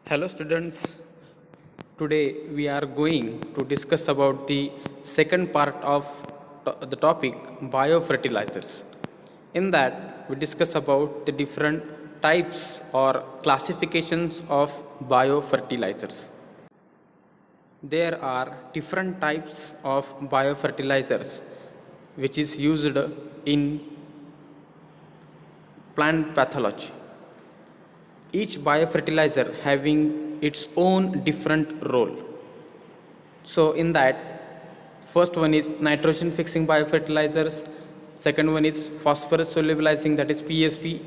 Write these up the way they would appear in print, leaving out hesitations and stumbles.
Hello students, today we are going to discuss about the second part of the topic biofertilizers. In that we discuss about the different types or classifications of biofertilizers. There are different types of biofertilizers which is used in plant pathology. Each biofertilizer having its own different role. So in that, first one is nitrogen fixing biofertilizers, second one is phosphorus solubilizing, that is PSP,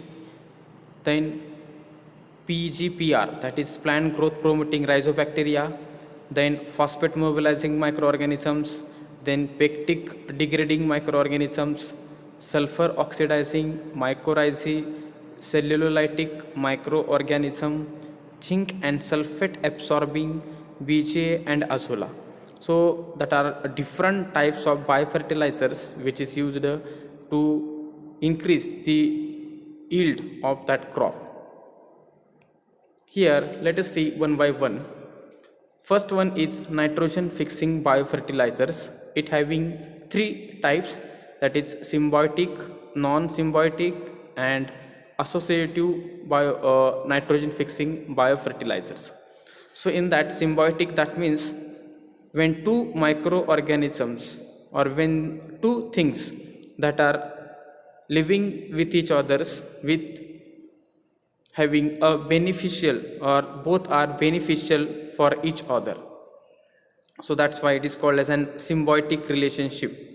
then PGPR, that is plant growth promoting rhizobacteria, then phosphate mobilizing microorganisms, then pectic degrading microorganisms, sulfur oxidizing mycorrhizae, cellulolytic microorganism, zinc and sulfate absorbing BJ and azolla. So that are different types of biofertilizers which is used to increase the yield of that crop. Here let us see one by one. First one is nitrogen fixing biofertilizers. It having three types, that is symbiotic, non-symbiotic and associative nitrogen fixing biofertilizers. So in that symbiotic, that means when two microorganisms or when two things that are living with each others with having a beneficial or both are beneficial for each other. So that's why it is called as an symbiotic relationship.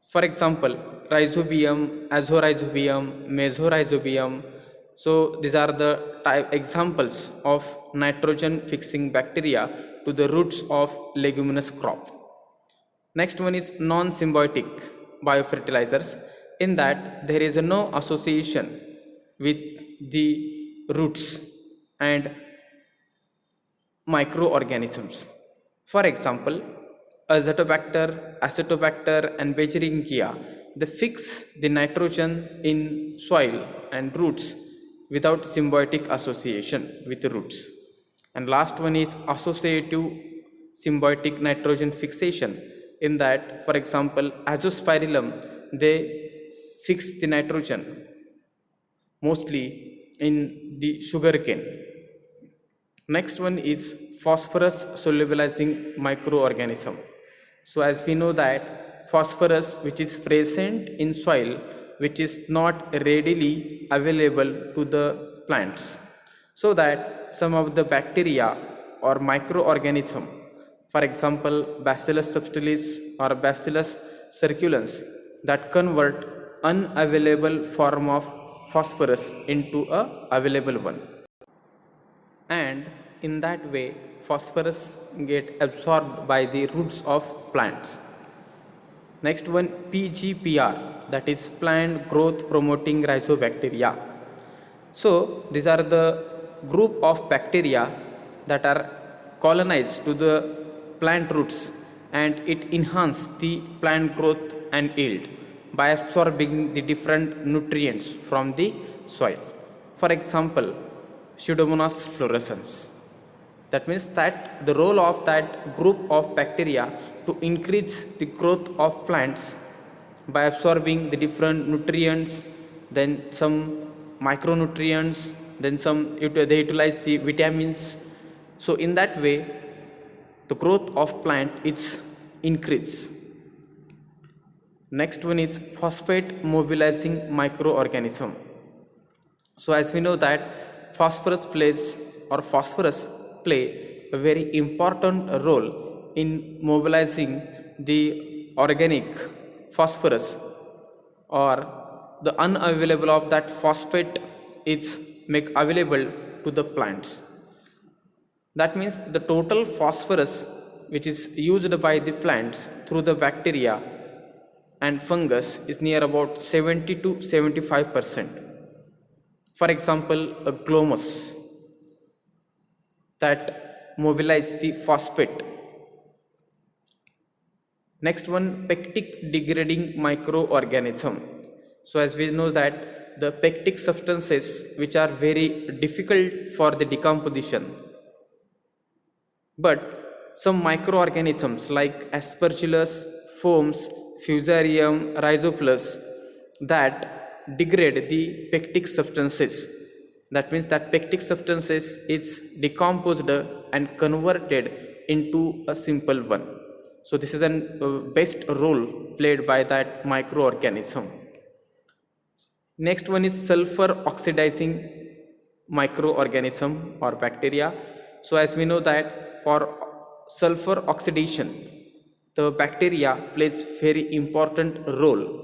For example, rhizobium, azorhizobium, mesorhizobium. So these are the type examples of nitrogen fixing bacteria to the roots of leguminous crop. Next one is non-symbiotic biofertilizers. In that there is no association with the roots and microorganisms. For example, Azotobacter, Acetobacter and Begeringia, they fix the nitrogen in soil and roots without symbiotic association with the roots. And last one is associative symbiotic nitrogen fixation. In that, for example, Azospirillum, they fix the nitrogen mostly in the sugarcane. Next one is phosphorus solubilizing microorganism. So as we know that phosphorus which is present in soil which is not readily available to the plants, so that some of the bacteria or microorganism, for example Bacillus subtilis or Bacillus circulans, that convert unavailable form of phosphorus into a available one, and in that way phosphorus get absorbed by the roots of plants. Next one, PGPR, that is plant growth promoting rhizobacteria. So these are the group of bacteria that are colonized to the plant roots, and it enhance the plant growth and yield by absorbing the different nutrients from the soil. For example, Pseudomonas fluorescens. That means that the role of that group of bacteria to increase the growth of plants by absorbing the different nutrients, then some micronutrients, then some they utilize the vitamins. So in that way the growth of plant is increased. Next one is phosphate mobilizing microorganism. So as we know that phosphorus play a very important role in mobilizing the organic phosphorus, or the unavailable of that phosphate is make available to the plants. That means the total phosphorus which is used by the plants through the bacteria and fungus is near about 70 to 75%. For example, a glomus that mobilize the phosphate. Next one, pectic degrading microorganism. So as we know that the pectic substances which are very difficult for the decomposition, But some microorganisms like Aspergillus, foams, Fusarium, Rhizopus that degrade the pectic substances. That means that pectic substances is decomposed and converted into a simple one. So this is an best role played by that microorganism. Next one is sulfur oxidizing microorganism or bacteria. So as we know that for sulfur oxidation, the bacteria plays very important role.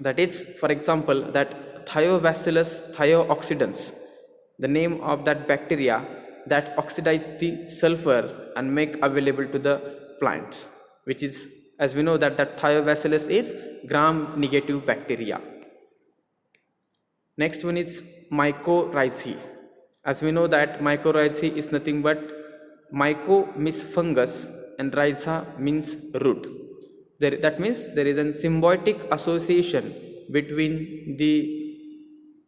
That is, for example, that Thiobacillus thiooxidans, the name of that bacteria that oxidize the sulfur and make available to the plants, which is, as we know that Thiobacillus is gram negative bacteria. Next one is mycorrhizae. As we know that mycorrhizae is nothing but myco means fungus and rhiza means root. That means there is a symbiotic association between the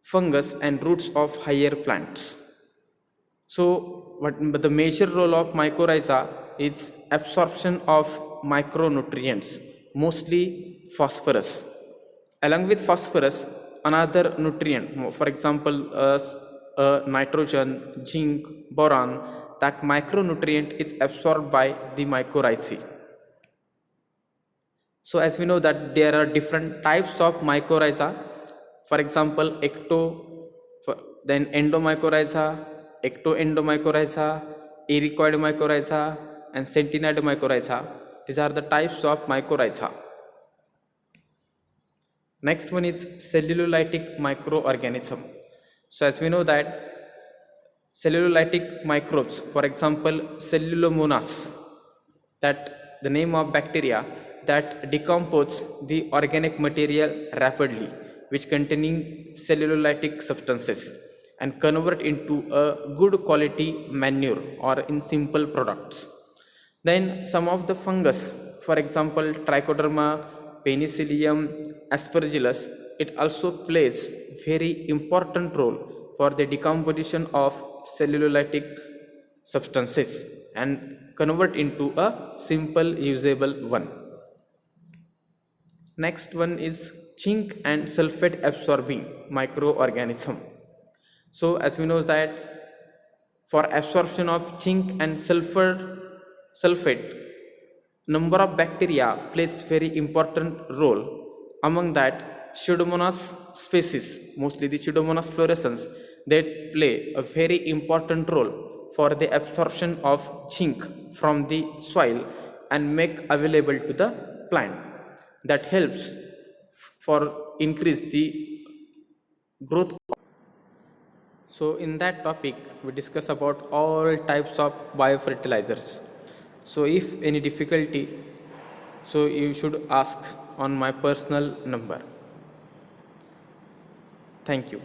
fungus and roots of higher plants. So but the major role of mycorrhiza is absorption of micronutrients, mostly phosphorus. Along with phosphorus, another nutrient, for example, nitrogen, zinc, boron, that micronutrient is absorbed by the mycorrhizae. So as we know that there are different types of mycorrhiza, for example, then endomycorrhiza, ectoendomycorrhiza, ericoid mycorrhiza, and sentinide mycorrhiza. These are the types of mycorrhiza. Next one is cellulolytic microorganism. So as we know that cellulolytic microbes, for example, Cellulomonas, that the name of bacteria that decompose the organic material rapidly, which containing cellulolytic substances and convert into a good quality manure or in simple products. Then some of the fungus, for example, Trichoderma, Penicillium, Aspergillus, it also plays very important role for the decomposition of cellulolytic substances and convert into a simple usable one. Next one is zinc and sulfate absorbing microorganism. So as we know that for absorption of zinc and sulfate, number of bacteria plays very important role. Among that, Pseudomonas species, mostly the Pseudomonas fluorescens, they play a very important role for the absorption of zinc from the soil and make available to the plant. That helps for increase the growth. So in that topic, we discuss about all types of biofertilizers. So if any difficulty, so you should ask on my personal number. Thank you.